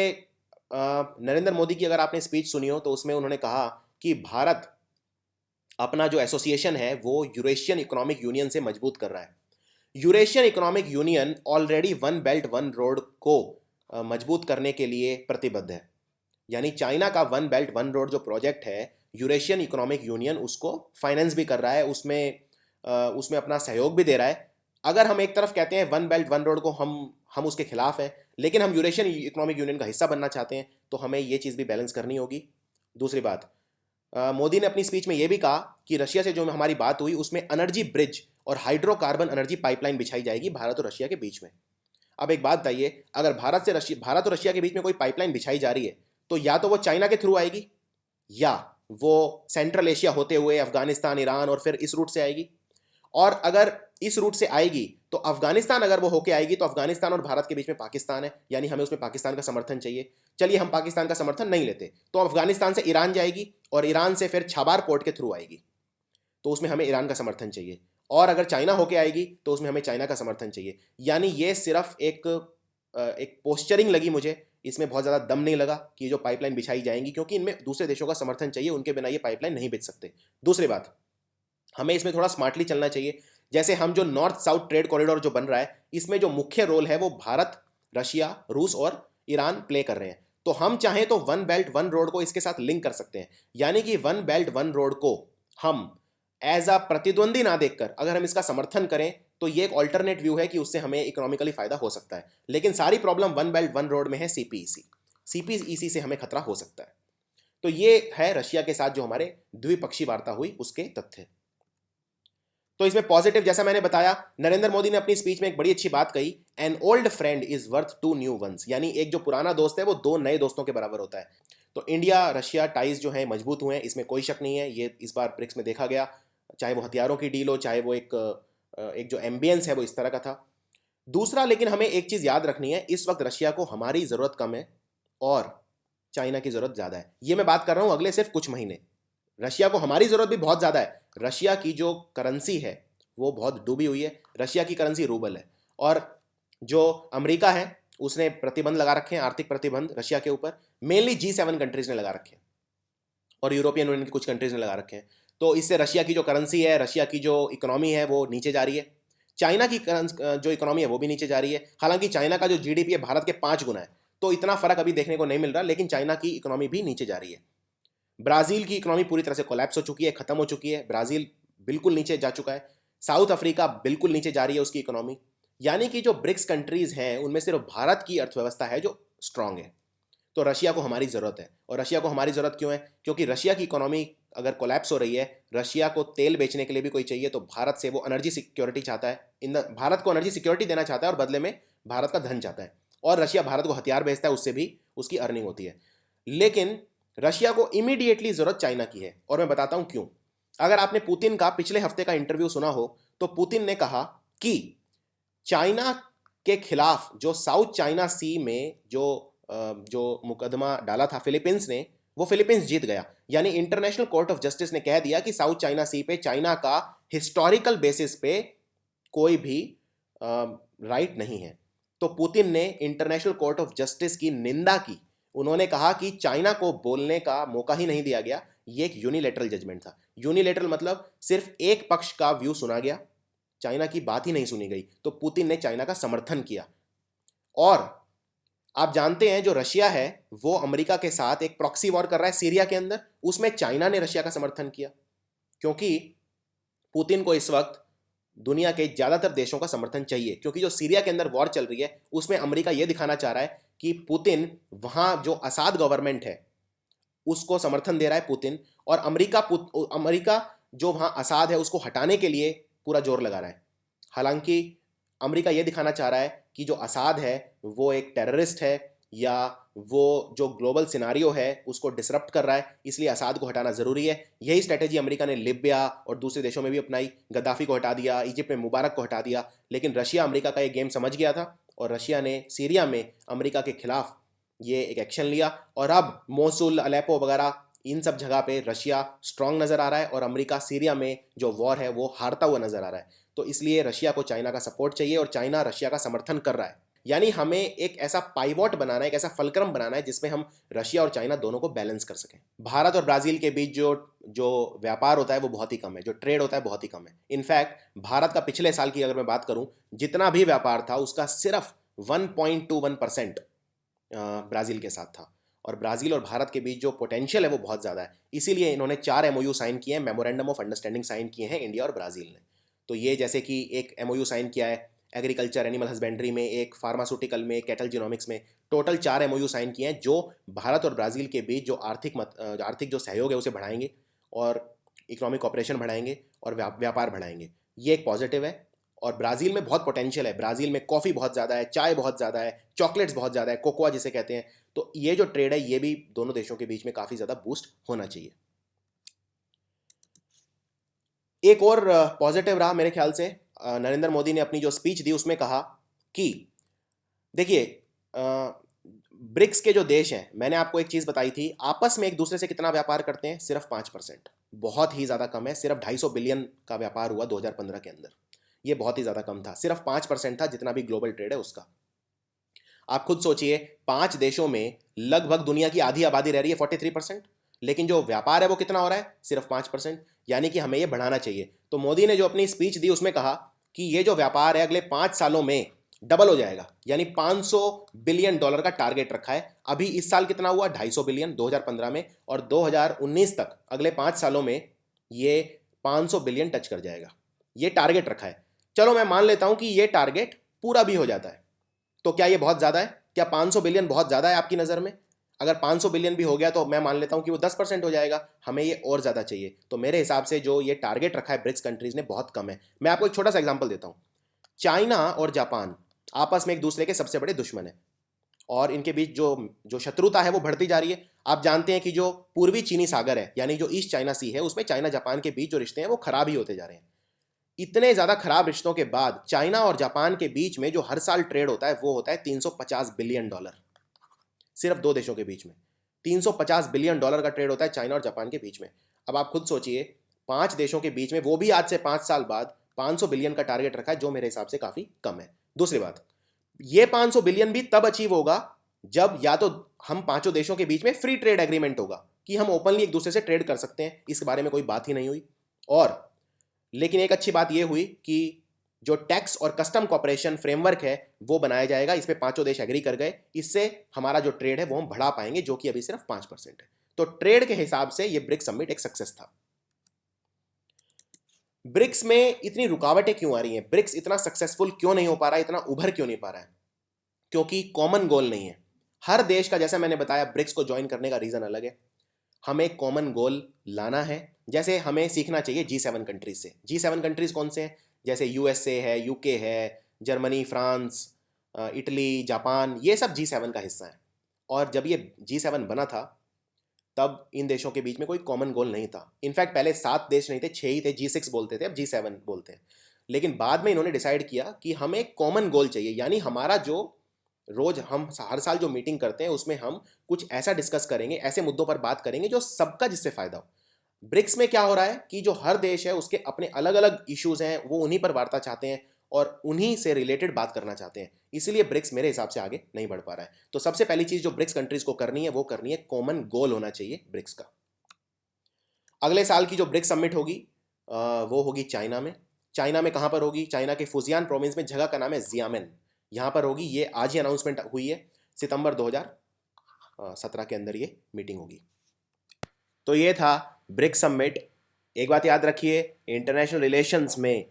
नरेंद्र मोदी की अगर आपने स्पीच सुनी हो तो उसमें उन्होंने कहा कि भारत अपना जो एसोसिएशन है वो यूरेशियन इकोनॉमिक यूनियन से मजबूत कर रहा है। Eurasian economic union already one belt one road को मजबूत करने के लिए प्रतिबद्ध है, यानी चाइना का वन बेल्ट वन रोड जो प्रोजेक्ट है, यूरेशियन इकोनॉमिक यूनियन उसको फाइनेंस भी कर रहा है, उसमें अपना सहयोग भी दे रहा है। अगर हम एक तरफ कहते हैं वन बेल्ट वन रोड को हम उसके खिलाफ हैं, लेकिन हम यूरेशियन इकोनॉमिक यूनियन का हिस्सा बनना चाहते हैं, तो हमें ये चीज़ भी बैलेंस करनी होगी। दूसरी बात, मोदी ने अपनी स्पीच में यह भी कहा कि रशिया से जो हमारी बात हुई उसमें एनर्जी ब्रिज और हाइड्रोकार्बन एनर्जी पाइपलाइन बिछाई जाएगी भारत और रशिया के बीच में। अब एक बात बताइए, अगर भारत और रशिया के बीच में कोई पाइपलाइन बिछाई जा रही है तो या तो वो चाइना के थ्रू आएगी, या वो सेंट्रल एशिया होते हुए अफगानिस्तान, ईरान और फिर इस रूट से आएगी। और अगर इस रूट से आएगी तो अफगानिस्तान, अगर वो होके आएगी तो अफगानिस्तान और भारत के बीच में पाकिस्तान है, यानी हमें उसमें पाकिस्तान का समर्थन चाहिए। चलिए, हम पाकिस्तान का समर्थन नहीं लेते तो अफगानिस्तान से ईरान जाएगी और ईरान से फिर छाबार पोर्ट के थ्रू आएगी, तो उसमें हमें ईरान का समर्थन चाहिए। और अगर चाइना होके आएगी तो उसमें हमें चाइना का समर्थन चाहिए। यानी ये सिर्फ एक पोस्चरिंग लगी मुझे, इसमें बहुत ज़्यादा दम नहीं लगा कि जो पाइपलाइन बिछाई जाएंगी, क्योंकि इनमें दूसरे देशों का समर्थन चाहिए, उनके बिना ये पाइपलाइन नहीं बिछ सकते। दूसरी बात, हमें इसमें थोड़ा स्मार्टली चलना चाहिए। जैसे हम जो नॉर्थ साउथ ट्रेड कॉरिडोर जो बन रहा है, इसमें जो मुख्य रोल है वो भारत, रशिया, रूस और ईरान प्ले कर रहे हैं। तो हम चाहें तो वन बेल्ट वन रोड को इसके साथ लिंक कर सकते हैं, यानी कि वन बेल्ट वन रोड को हम एज अ प्रतिद्वंदी ना देखकर अगर हम इसका समर्थन करें तो ये एक ऑल्टरनेट व्यू है कि उससे हमें इकोनॉमिकली फायदा हो सकता है। लेकिन सारी problem one belt one road में है, सीपीईसी से हमें खतरा हो सकता है। तो ये है रशिया के साथ जो हमारे द्विपक्षीय वार्ता हुई उसके तथ्य। तो इसमें पॉजिटिव, जैसा मैंने बताया, नरेंद्र मोदी ने अपनी स्पीच में एक बड़ी अच्छी बात कही, an old friend is worth two new ones, यानी एक जो पुराना दोस्त है वो दो नए दोस्तों के बराबर होता है। तो इंडिया रशिया टाइज जो है मजबूत हुए हैं, इसमें कोई शक नहीं है। ये इस बार ब्रिक्स में देखा गया, चाहे वो हथियारों की डील हो, चाहे वो एक जो एम्बियंस है वो इस तरह का था। दूसरा, लेकिन हमें एक चीज़ याद रखनी है, इस वक्त रशिया को हमारी ज़रूरत कम है और चाइना की ज़रूरत ज़्यादा है। ये मैं बात कर रहा हूँ अगले सिर्फ कुछ महीने। रशिया को हमारी ज़रूरत भी बहुत ज़्यादा है। रशिया की जो करेंसी है वो बहुत डूबी हुई है, रशिया की करेंसी रूबल है। और जो अमेरिका है उसने प्रतिबंध लगा रखे हैं, आर्थिक प्रतिबंध रशिया के ऊपर, मेनली G7 कंट्रीज ने लगा रखे हैं और यूरोपियन यूनियन की कुछ कंट्रीज ने लगा रखे हैं। तो इससे रशिया की जो करेंसी है, रशिया की जो इकोनॉमी है वो नीचे जा रही है। चाइना की जो इकोनॉमी है वो भी नीचे जा रही है। हालांकि चाइना का जो जीडीपी है भारत के 5 गुना है, तो इतना फर्क अभी देखने को नहीं मिल रहा, लेकिन चाइना की इकोनॉमी भी नीचे जा रही है। ब्राज़ील की इकोनॉमी पूरी तरह से कोलैप्स हो चुकी है, खत्म हो चुकी है, ब्राज़ील बिल्कुल नीचे जा चुका है। साउथ अफ्रीका बिल्कुल नीचे जा रही है उसकी इकोनॉमी। यानी कि जो ब्रिक्स कंट्रीज हैं उनमें सिर्फ भारत की अर्थव्यवस्था है जो स्ट्रांग है। तो रशिया को हमारी ज़रूरत है। और रशिया को हमारी ज़रूरत क्यों है? क्योंकि रशिया की इकोनॉमी अगर कोलैप्स हो रही है, रशिया को तेल बेचने के लिए भी कोई चाहिए, तो भारत से वो एनर्जी सिक्योरिटी चाहता है, भारत को एनर्जी सिक्योरिटी देना चाहता है और बदले में भारत का धन चाहता है। और रशिया भारत को हथियार भेजता है, उससे भी उसकी अर्निंग होती है। लेकिन रशिया को इमीडिएटली ज़रूरत चाइना की है, और मैं बताता हूँ क्यों। अगर आपने पुतिन का पिछले हफ्ते का इंटरव्यू सुना हो, तो पुतिन ने कहा कि चाइना के खिलाफ जो साउथ चाइना सी में जो मुकदमा डाला था फिलीपींस ने, वो फिलीपींस जीत गया। यानी इंटरनेशनल कोर्ट ऑफ जस्टिस ने कह दिया कि साउथ चाइना सी पे चाइना का हिस्टोरिकल बेसिस पे कोई भी राइट नहीं है। तो पुतिन ने इंटरनेशनल कोर्ट ऑफ जस्टिस की निंदा की। उन्होंने कहा कि चाइना को बोलने का मौका ही नहीं दिया गया, ये एक यूनिलेटरल जजमेंट था। यूनिलेटरल मतलब सिर्फ एक पक्ष का व्यू सुना गया, चाइना की बात ही नहीं सुनी गई। तो पुतिन ने चाइना का समर्थन किया। और आप जानते हैं जो रशिया है वो अमेरिका के साथ एक प्रॉक्सी वॉर कर रहा है सीरिया के अंदर, उसमें चाइना ने रशिया का समर्थन किया, क्योंकि पुतिन को इस वक्त दुनिया के ज़्यादातर देशों का समर्थन चाहिए। क्योंकि जो सीरिया के अंदर वॉर चल रही है उसमें अमेरिका ये दिखाना चाह रहा है कि पुतिन, वहाँ जो असाद गवर्नमेंट है उसको समर्थन दे रहा है पुतिन, और अमेरिका जो वहाँ असाद है उसको हटाने के लिए पूरा जोर लगा रहा है। हालांकि अमेरिका ये दिखाना चाह रहा है कि जो असाद है वो एक टेररिस्ट है, या वो जो ग्लोबल सिनारियो है उसको डिसरप्ट कर रहा है, इसलिए असाद को हटाना ज़रूरी है। यही स्ट्रेटेजी अमेरिका ने लिबिया और दूसरे देशों में भी अपनाई। गद्दाफी को हटा दिया, इजिप्ट में मुबारक को हटा दिया। लेकिन रशिया अमेरिका का ये गेम समझ गया था और रशिया ने सीरिया में अमेरिका के खिलाफ ये एक एक्शन लिया। और अब मोसुल, अलेपो वगैरह इन सब जगह पे रशिया स्ट्रांग नज़र आ रहा है और अमेरिका सीरिया में जो वॉर है वो हारता हुआ नज़र आ रहा है। तो इसलिए रशिया को चाइना का सपोर्ट चाहिए और चाइना रशिया का समर्थन कर रहा है। यानी हमें एक ऐसा पाइवॉट बनाना है, एक ऐसा फलक्रम बनाना है जिसमें हम रशिया और चाइना दोनों को बैलेंस कर सकें। भारत और ब्राज़ील के बीच जो जो व्यापार होता है वो बहुत ही कम है, जो ट्रेड होता है बहुत ही कम है। इनफैक्ट भारत का पिछले साल की अगर मैं बात करूं, जितना भी व्यापार था उसका सिर्फ 1.21% ब्राज़ील के साथ था। और ब्राज़ील और भारत के बीच जो पोटेंशियल है वो बहुत ज़्यादा है। इसीलिए इन्होंने 4 MOU साइन किए हैं, मेमोरेंडम ऑफ अंडरस्टैंडिंग साइन किए हैं इंडिया और ब्राज़ील ने। तो ये जैसे कि एक MOU साइन किया है एग्रीकल्चर एनिमल हस्बेंड्री में, एक फार्मास्यूटिकल में, कैटल जीनोमिक्स में, टोटल 4 MOU साइन किए हैं जो भारत और ब्राज़ील के बीच जो आर्थिक जो सहयोग है उसे बढ़ाएंगे और इकोनॉमिक कॉपरेशन बढ़ाएंगे और व्यापार बढ़ाएंगे। ये एक पॉजिटिव है। और ब्राज़ील में बहुत पोटेंशियल है। ब्राज़ील में कॉफ़ी बहुत ज़्यादा है, चाय बहुत ज़्यादा है, चॉकलेट्स बहुत ज़्यादा है, कोकोआ जिसे कहते हैं। तो ये जो ट्रेड है ये भी दोनों देशों के बीच में काफ़ी ज़्यादा बूस्ट होना चाहिए। एक और पॉजिटिव रहा मेरे ख्याल से, नरेंद्र मोदी ने अपनी जो स्पीच दी उसमें कहा कि देखिए, ब्रिक्स के जो देश हैं, मैंने आपको एक चीज़ बताई थी, आपस में एक दूसरे से कितना व्यापार करते हैं? सिर्फ 5%। बहुत ही ज़्यादा कम है। सिर्फ 250 बिलियन का व्यापार हुआ 2015 के अंदर। ये बहुत ही ज़्यादा कम था, सिर्फ 5% था जितना भी ग्लोबल ट्रेड है उसका। आप खुद सोचिए, 5 देशों में लगभग दुनिया की आधी आबादी रह रही है, 43%, लेकिन जो व्यापार है वो कितना हो रहा है? सिर्फ 5%। यानी कि हमें ये बढ़ाना चाहिए। तो मोदी ने जो अपनी स्पीच दी उसमें कहा कि ये जो व्यापार है अगले 5 सालों में डबल हो जाएगा, यानी $500 बिलियन का टारगेट रखा है। अभी इस साल कितना हुआ? 250 बिलियन 2015 में, और 2019 तक अगले 5 सालों में ये 500 बिलियन टच कर जाएगा। ये टारगेट रखा है। चलो मैं मान लेता हूं कि ये टारगेट पूरा भी हो जाता है, तो क्या ये बहुत ज़्यादा है? क्या 500 बिलियन बहुत ज़्यादा है आपकी नज़र में? अगर 500 बिलियन भी हो गया तो मैं मान लेता हूँ कि वो 10% हो जाएगा, हमें ये और ज़्यादा चाहिए। तो मेरे हिसाब से जो ये टारगेट रखा है ब्रिक्स कंट्रीज़ ने बहुत कम है। मैं आपको एक छोटा सा एग्जाम्पल देता हूँ। चाइना और जापान आपस में एक दूसरे के सबसे बड़े दुश्मन है, और इनके बीच जो जो शत्रुता है वो बढ़ती जा रही है। आप जानते हैं कि जो पूर्वी चीनी सागर है, यानी जो ईस्ट चाइना सी है, उसमें चाइना जापान के बीच जो रिश्ते हैं वो खराब ही होते जा रहे हैं। इतने ज़्यादा खराब रिश्तों के बाद चाइना और जापान के बीच में जो हर साल ट्रेड होता है वो होता है $350 बिलियन। सिर्फ दो देशों के बीच में $350 बिलियन का ट्रेड होता है चाइना और जापान के बीच में। अब आप खुद सोचिए, 5 देशों के बीच में, वो भी आज से 5 साल बाद 500 बिलियन का टारगेट रखा है, जो मेरे हिसाब से काफ़ी कम है। दूसरी बात, ये 500 बिलियन भी तब अचीव होगा जब या तो हम पांचों देशों के बीच में फ्री ट्रेड एग्रीमेंट होगा कि हम ओपनली एक दूसरे से ट्रेड कर सकते हैं, इस बारे में कोई बात ही नहीं हुई। और लेकिन एक अच्छी बात यह हुई कि जो टैक्स और कस्टम कॉपरेशन फ्रेमवर्क है वो बनाया जाएगा, इस पे पांचों देश एग्री कर गए। इससे हमारा जो ट्रेड है वो हम बढ़ा पाएंगे, जो कि अभी सिर्फ 5% है। तो ट्रेड के हिसाब से ये ब्रिक्स समिट एक सक्सेस था। ब्रिक्स में इतनी रुकावटें क्यों आ रही हैं, ब्रिक्स इतना सक्सेसफुल क्यों नहीं हो पा रहा है, इतना उभर क्यों नहीं पा रहा है? क्योंकि कॉमन गोल नहीं है। हर देश का, जैसा मैंने बताया, ब्रिक्स को ज्वाइन करने का रीजन अलग है। हमें कॉमन गोल लाना है। जैसे हमें सीखना चाहिए G7 कंट्रीज से। G7 कंट्रीज कौन से हैं? जैसे USA है, UK है, जर्मनी, फ्रांस, इटली, जापान, ये सब G7 का हिस्सा है। और जब ये G7 बना था तब इन देशों के बीच में कोई कॉमन गोल नहीं था। इनफैक्ट पहले 7 देश नहीं थे, 6 ही थे। G6 बोलते थे, अब G7 बोलते हैं। लेकिन बाद में इन्होंने डिसाइड किया कि हमें एक कॉमन गोल चाहिए, यानी हमारा जो रोज हम हर साल जो मीटिंग करते हैं उसमें हम कुछ ऐसा डिस्कस करेंगे, ऐसे मुद्दों पर बात करेंगे जो सबका, जिससे फायदा हो। ब्रिक्स में क्या हो रहा है कि जो हर देश है उसके अपने अलग अलग इश्यूज हैं, वो उन्हीं पर वार्ता चाहते हैं और उन्हीं से रिलेटेड बात करना चाहते हैं। इसीलिए ब्रिक्स मेरे हिसाब से आगे नहीं बढ़ पा रहा है। तो सबसे पहली चीज जो ब्रिक्स कंट्रीज को करनी है वो करनी है, कॉमन गोल होना चाहिए ब्रिक्स का। अगले साल की जो ब्रिक्स समिट होगी वो होगी चाइना में। चाइना में कहाँ पर होगी? चाइना के फुजियान प्रोविंस में, जगह का नाम है जियामेन, यहाँ पर होगी। ये आज ही अनाउंसमेंट हुई है, सितंबर 2017 के अंदर ये मीटिंग होगी। तो ये था ब्रिक्स समिट। एक बात याद रखिए, इंटरनेशनल रिलेशंस में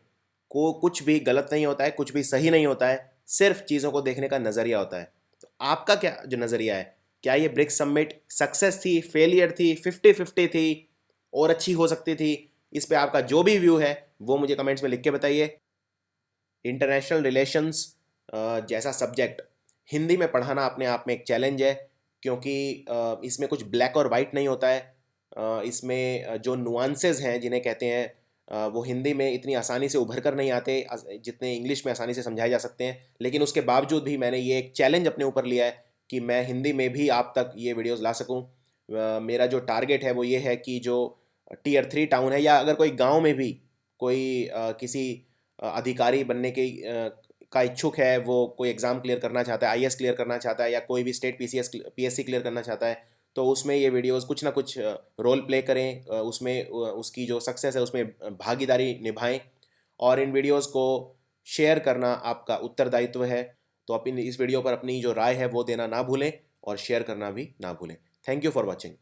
को कुछ भी गलत नहीं होता है, कुछ भी सही नहीं होता है, सिर्फ चीज़ों को देखने का नज़रिया होता है। तो आपका क्या जो नज़रिया है, क्या ये ब्रिक्स समिट सक्सेस थी, फेलियर थी, 50-50 थी, और अच्छी हो सकती थी? इस पे आपका जो भी व्यू है वो मुझे कमेंट्स में लिख के बताइए। इंटरनेशनल रिलेशंस जैसा सब्जेक्ट हिंदी में पढ़ाना अपने आप में एक चैलेंज है, क्योंकि इसमें कुछ ब्लैक और वाइट नहीं होता है। इसमें जो नुआंसेस हैं जिन्हें कहते हैं, वो हिंदी में इतनी आसानी से उभर कर नहीं आते जितने इंग्लिश में आसानी से समझाए जा सकते हैं। लेकिन उसके बावजूद भी मैंने ये एक चैलेंज अपने ऊपर लिया है कि मैं हिंदी में भी आप तक ये वीडियोस ला सकूं। मेरा जो टारगेट है वो ये है कि जो Tier 3 टाउन है, या अगर कोई गांव में भी कोई किसी अधिकारी बनने के का इच्छुक है, वो कोई एग्ज़ाम क्लियर करना चाहता है, IAS क्लियर करना चाहता है, या कोई भी स्टेट PSC क्लियर करना चाहता है, तो उसमें ये वीडियोस कुछ ना कुछ रोल प्ले करें, उसमें उसकी जो सक्सेस है उसमें भागीदारी निभाएं। और इन वीडियोस को शेयर करना आपका उत्तरदायित्व है। तो इस वीडियो पर अपनी जो राय है वो देना ना भूलें और शेयर करना भी ना भूलें। Thank you for watching.